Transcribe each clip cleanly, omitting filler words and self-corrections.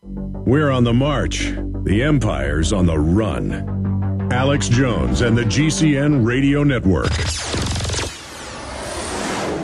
We're on the march. The empire's on the run. Alex Jones and the GCN Radio Network.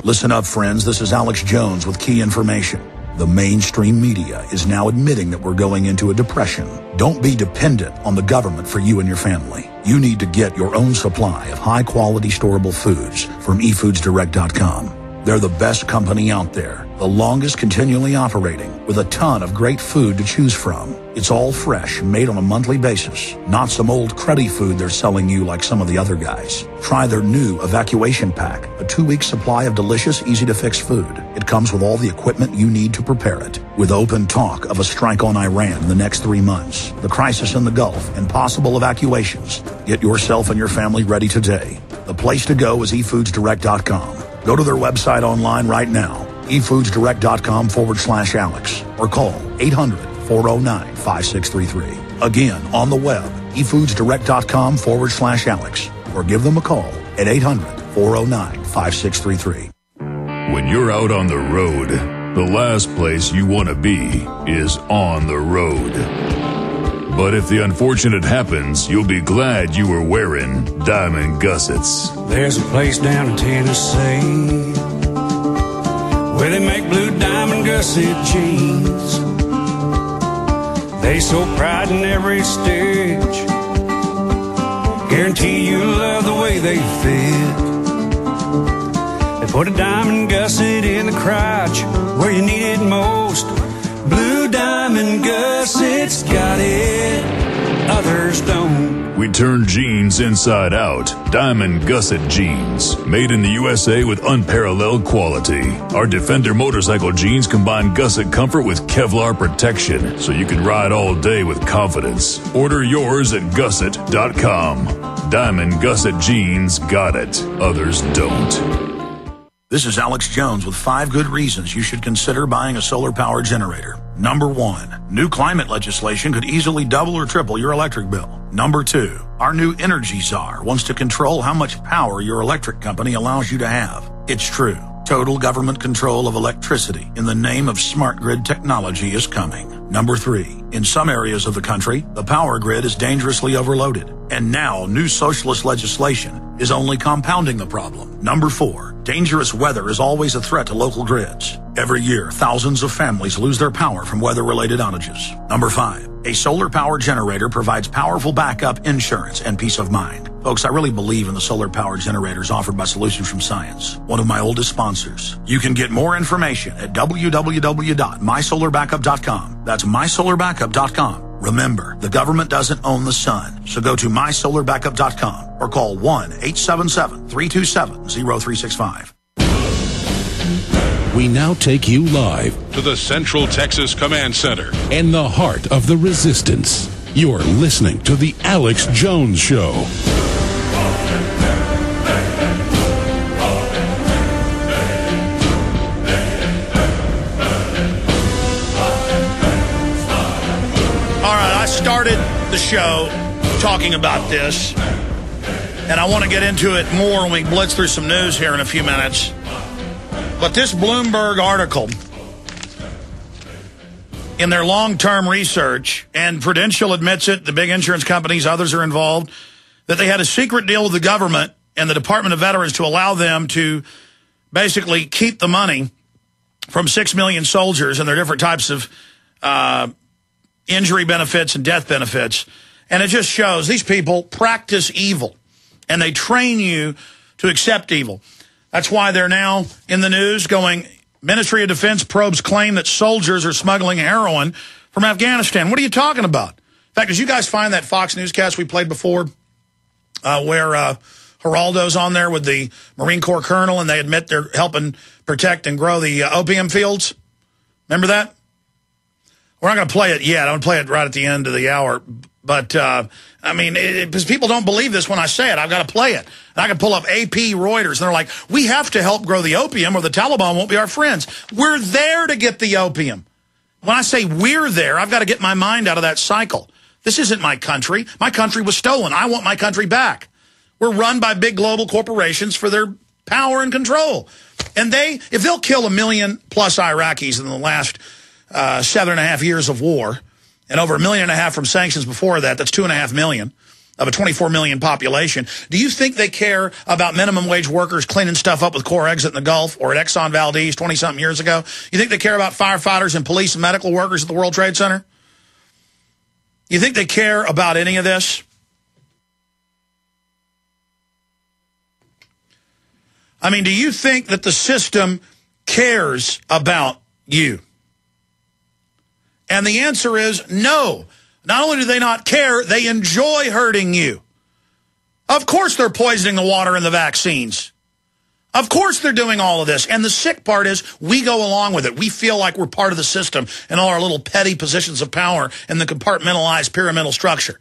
Listen up, friends. This is Alex Jones with key information. The mainstream media is now admitting that we're going into a depression. Don't be dependent on the government for you and your family. You need to get your own supply of high-quality storable foods from efoodsdirect.com. They're the best company out there, the longest continually operating, with a ton of great food to choose from. It's all fresh, made on a monthly basis, not some old cruddy food they're selling you like some of the other guys. Try their new Evacuation Pack, a 2-week supply of delicious, easy-to-fix food. It comes with all the equipment you need to prepare it. With open talk of a strike on Iran in the next 3 months, the crisis in the Gulf, and possible evacuations, get yourself and your family ready today. The place to go is efoodsdirect.com. Go to their website online right now, efoodsdirect.com/Alex, or call 800-409-5633. Again, on the web, efoodsdirect.com/Alex, or give them a call at 800-409-5633. When you're out on the road, the last place you want to be is on the road. But if the unfortunate happens, you'll be glad you were wearing diamond gussets. There's a place down in Tennessee where they make blue diamond gusset jeans. They so pride in every stitch, guarantee you'll love the way they fit. They put a diamond gusset in the crotch where you need it most. Blue diamond gussets got it, others don't. We turn jeans inside out. Diamond gusset jeans, made in the USA with unparalleled quality. Our Defender motorcycle jeans combine gusset comfort with Kevlar protection, so you can ride all day with confidence. Order yours at gusset.com. Diamond gusset jeans got it, others don't. This is Alex Jones with 5 good reasons you should consider buying a solar power generator. Number 1, new climate legislation could easily double or triple your electric bill. Number 2, our new energy czar wants to control how much power your electric company allows you to have. It's true. Total government control of electricity in the name of smart grid technology is coming. Number 3, in some areas of the country, the power grid is dangerously overloaded. And now new socialist legislation is only compounding the problem. Number 4, dangerous weather is always a threat to local grids. Every year, thousands of families lose their power from weather-related outages. Number 5, a solar power generator provides powerful backup insurance and peace of mind. Folks, I really believe in the solar power generators offered by Solutions from Science, one of my oldest sponsors. You can get more information at www.mysolarbackup.com. That's mysolarbackup.com. Remember, the government doesn't own the sun, so go to mysolarbackup.com or call 1-877-327-0365. We now take you live to the Central Texas Command Center in the heart of the resistance. You're listening to The Alex Jones Show. All right, I started the show talking about this, and I want to get into it more when we blitz through some news here in a few minutes. But this Bloomberg article, in their long-term research, and Prudential admits it, the big insurance companies, others are involved, that they had a secret deal with the government and the Department of Veterans to allow them to basically keep the money from 6 million soldiers and their different types of injury benefits and death benefits. And it just shows these people practice evil, and they train you to accept evil. That's why they're now in the news going, Ministry of Defense probes claim that soldiers are smuggling heroin from Afghanistan. What are you talking about? In fact, did you guys find that Fox newscast we played before where Geraldo's on there with the Marine Corps colonel, and they admit they're helping protect and grow the opium fields? Remember that? We're not going to play it yet. I'm going to play it right at the end of the hour. But, I mean, because people don't believe this when I say it. I've got to play it. And I can pull up AP, Reuters, and they're like, we have to help grow the opium or the Taliban won't be our friends. We're there to get the opium. When I say we're there, I've got to get my mind out of that cycle. This isn't my country. My country was stolen. I want my country back. We're run by big global corporations for their power and control. And if they'll kill 1 million plus Iraqis in the last 7.5 years of war, and over 1.5 million from sanctions before that. That's 2.5 million of a 24 million population. Do you think they care about minimum wage workers cleaning stuff up with Core Exit in the Gulf or at Exxon Valdez 20-something years ago? You think they care about firefighters and police and medical workers at the World Trade Center? You think they care about any of this? I mean, do you think that the system cares about you? And the answer is no. Not only do they not care, they enjoy hurting you. Of course they're poisoning the water in the vaccines. Of course they're doing all of this. And the sick part is we go along with it. We feel like we're part of the system in all our little petty positions of power in the compartmentalized pyramidal structure.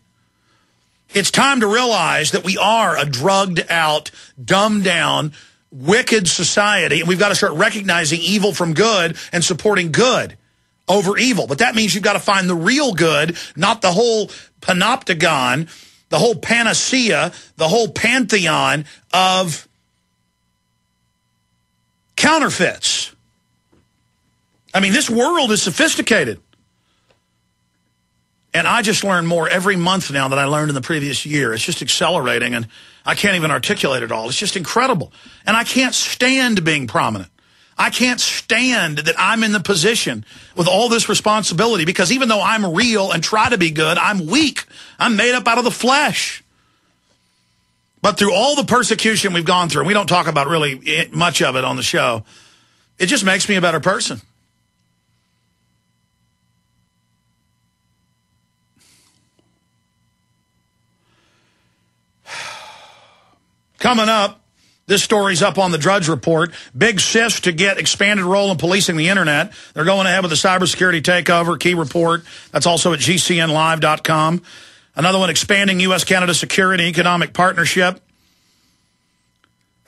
It's time to realize that we are a drugged out, dumbed down, wicked society, and we've got to start recognizing evil from good and supporting good over evil. But that means you've got to find the real good, not the whole panopticon, the whole panacea, the whole pantheon of counterfeits. I mean, this world is sophisticated. And I just learn more every month now than I learned in the previous year. It's just accelerating, and I can't even articulate it all. It's just incredible. And I can't stand being prominent. I can't stand that I'm in the position with all this responsibility, because even though I'm real and try to be good, I'm weak. I'm made up out of the flesh. But through all the persecution we've gone through, and we don't talk about really much of it on the show, it just makes me a better person. Coming up, this story's up on the Drudge Report. Big shifts to get expanded role in policing the internet. They're going ahead with the cybersecurity takeover. Key report. That's also at GCNlive.com. Another one, expanding U.S.-Canada security economic partnership.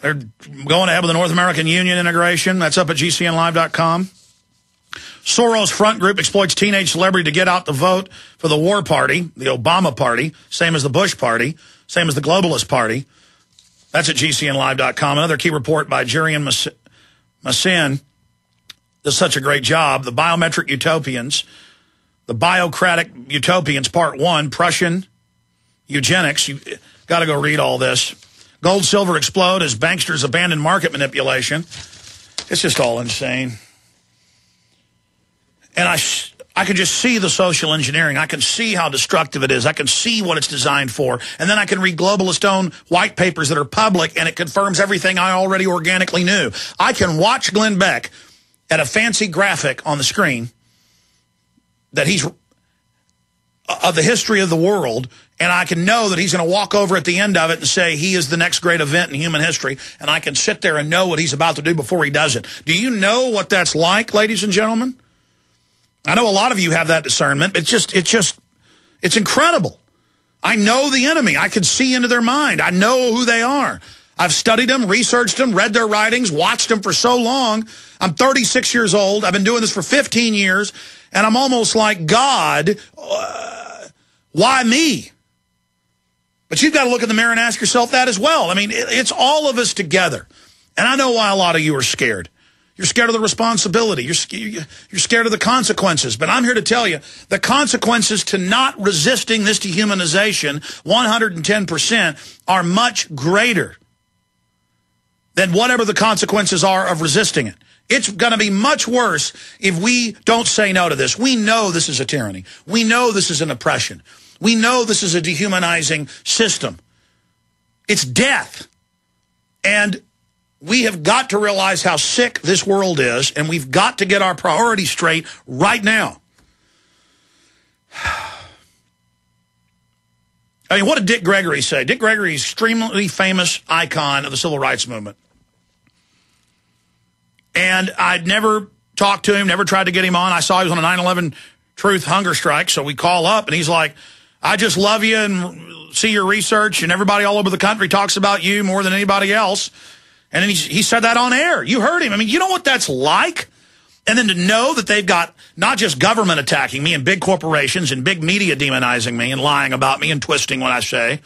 They're going ahead with the North American Union integration. That's up at GCNlive.com. Soros front group exploits teenage celebrity to get out the vote for the war party, the Obama party, same as the Bush party, same as the globalist party. That's at GCNlive.com. Another key report by Jurian Massin does such a great job. The Biometric Utopians, the Biocratic Utopians, Part 1, Prussian Eugenics. You got to go read all this. Gold, silver explode as banksters abandon market manipulation. It's just all insane. And I can just see the social engineering. I can see how destructive it is. I can see what it's designed for. And then I can read globalist-owned white papers that are public, and it confirms everything I already organically knew. I can watch Glenn Beck at a fancy graphic on the screen that he's of the history of the world, and I can know that he's going to walk over at the end of it and say he is the next great event in human history, and I can sit there and know what he's about to do before he does it. Do you know what that's like, ladies and gentlemen? I know a lot of you have that discernment. It's incredible. I know the enemy. I can see into their mind. I know who they are. I've studied them, researched them, read their writings, watched them for so long. I'm 36 years old. I've been doing this for 15 years, and I'm almost like, God, why me? But you've got to look in the mirror and ask yourself that as well. I mean, it's all of us together. And I know why a lot of you are scared. You're scared of the responsibility. You're scared of the consequences. But I'm here to tell you, the consequences to not resisting this dehumanization, 110%, are much greater than whatever the consequences are of resisting it. It's going to be much worse if we don't say no to this. We know this is a tyranny. We know this is an oppression. We know this is a dehumanizing system. It's death. And we have got to realize how sick this world is, and we've got to get our priorities straight right now. I mean, what did Dick Gregory say? Dick Gregory is an extremely famous icon of the civil rights movement. And I'd never talked to him, never tried to get him on. I saw he was on a 9/11 Truth hunger strike, so we call up, and he's like, I just love you and see your research, and everybody all over the country talks about you more than anybody else. And then he said that on air. You heard him. I mean, you know what that's like? And then to know that they've got not just government attacking me and big corporations and big media demonizing me and lying about me and twisting what I say,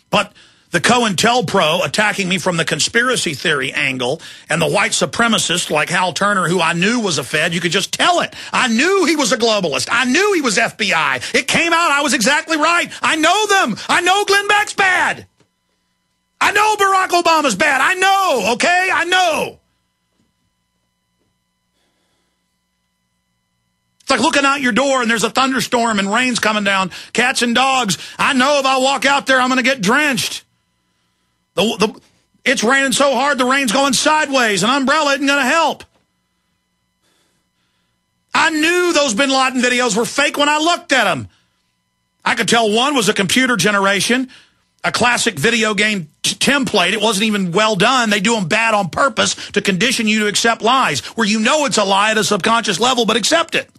but the COINTELPRO attacking me from the conspiracy theory angle, and the white supremacist like Hal Turner, who I knew was a Fed. You could just tell it. I knew he was a globalist. I knew he was FBI. It came out. I was exactly right. I know them. I know Glenn Beck's bad. I know Barack Obama's bad. I know, okay? I know. It's like looking out your door and there's a thunderstorm and rain's coming down. Cats and dogs. I know if I walk out there, I'm going to get drenched. It's raining so hard, the rain's going sideways. An umbrella isn't going to help. I knew those Bin Laden videos were fake when I looked at them. I could tell one was a computer generation, a classic video game template. It wasn't even well done. They do them bad on purpose to condition you to accept lies, where you know it's a lie at a subconscious level, but accept it.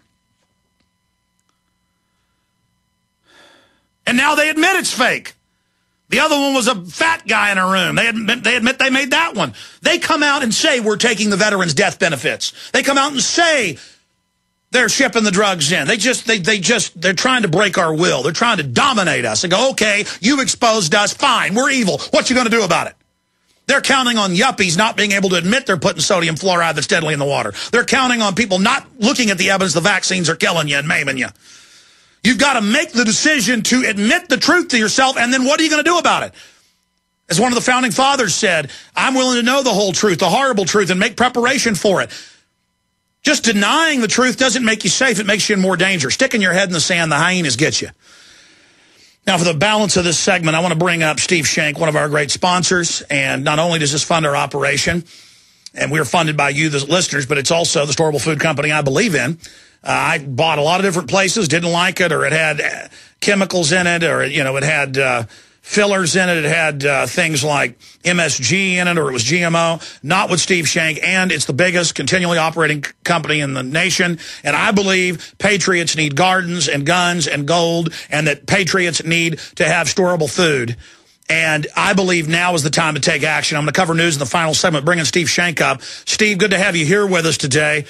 And now they admit it's fake. The other one was a fat guy in a room. They admit they made that one. They come out and say we're taking the veterans' death benefits. They come out and say they're shipping the drugs in. They're trying to break our will. They're trying to dominate us and go, okay, you exposed us, fine, we're evil. What you going to do about it? They're counting on yuppies not being able to admit they're putting sodium fluoride that's deadly in the water. They're counting on people not looking at the evidence the vaccines are killing you and maiming you. You've got to make the decision to admit the truth to yourself, and then what are you going to do about it? As one of the founding fathers said, I'm willing to know the whole truth, the horrible truth, and make preparation for it. Just denying the truth doesn't make you safe. It makes you in more danger. Sticking your head in the sand, the hyenas get you. Now, for the balance of this segment, I want to bring up Steve Shank, one of our great sponsors. And not only does this fund our operation, and we're funded by you, the listeners, but it's also the storable food company I believe in. I bought a lot of different places, didn't like it, or it had chemicals in it, or, you know, it had fillers in it. It had things like MSG in it, or it was GMO. Not with Steve Shank, and it's the biggest continually operating company in the nation. And I believe patriots need gardens and guns and gold, and that patriots need to have storable food. And I believe now is the time to take action. I'm going to cover news in the final segment, bringing Steve Shank up. Steve, good to have you here with us today.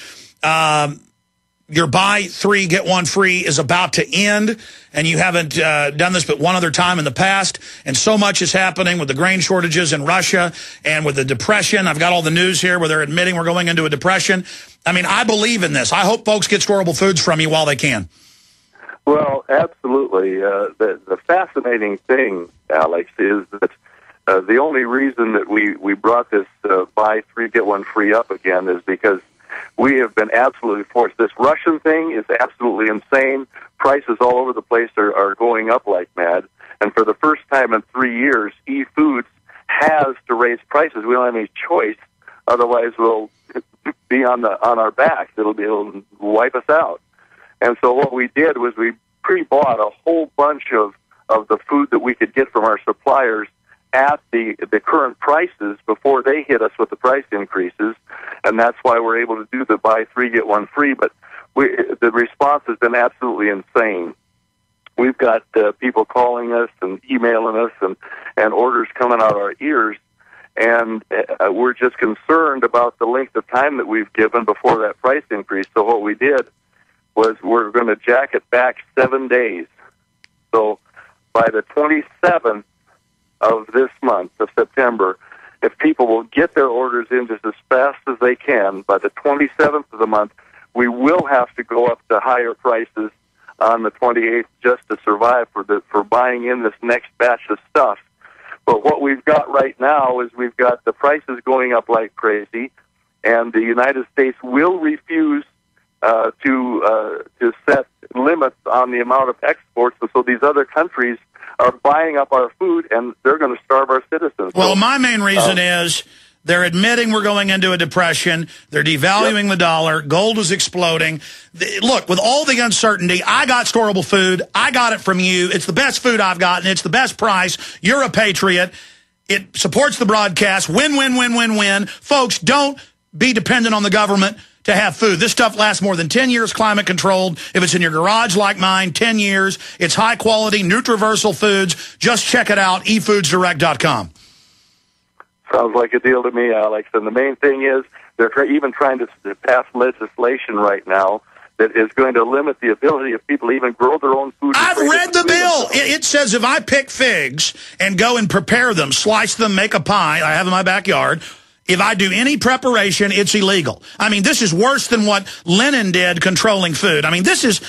Your buy 3, get 1 free is about to end, and you haven't done this but one other time in the past. And so much is happening with the grain shortages in Russia and with the depression. I've got all the news here where they're admitting we're going into a depression. I mean, I believe in this. I hope folks get storable foods from you while they can. Well, absolutely. The fascinating thing, Alex, is that the only reason that we brought this buy 3, get 1 free up again is because we have been absolutely forced. This Russian thing is absolutely insane. Prices all over the place are going up like mad. And for the first time in 3 years, eFoods has to raise prices. We don't have any choice. Otherwise, we'll be on our backs. It'll wipe us out. And so what we did was we pre-bought a whole bunch of the food that we could get from our suppliers at the current prices before they hit us with the price increases, and that's why we're able to do the buy 3, get 1 free. But the response has been absolutely insane. We've got people calling us and emailing us and orders coming out our ears, and we're just concerned about the length of time that we've given before that price increase. So what we did was we're going to jack it back 7 days. So by the 27th of this month, of September, if people will get their orders in just as fast as they can, by the 27th of the month, we will have to go up to higher prices on the 28th just to survive for buying in this next batch of stuff. But what we've got right now is we've got the prices going up like crazy, and the United States will refuse to set limits on the amount of exports, and so these other countries are buying up our food, and they're going to starve our citizens. Well, my main reason is they're admitting we're going into a depression. They're devaluing the dollar. Gold is exploding. Look, with all the uncertainty, I got storable food. I got it from you. It's the best food I've gotten. It's the best price. You're a patriot. It supports the broadcast. Win, win, win, win, win. Folks, don't be dependent on the government to have food. This stuff lasts more than 10 years climate controlled. If it's in your garage like mine, 10 years. It's high quality, Nutriversal foods. Just check it out, efoodsdirect.com. Sounds like a deal to me, Alex. And the main thing is they're even trying to pass legislation right now that is going to limit the ability of people to even grow their own food. I've read the bill. It says if I pick figs and go and prepare them, slice them, make a pie, I have in my backyard, if I do any preparation, it's illegal. I mean, this is worse than what Lenin did controlling food. I mean, this is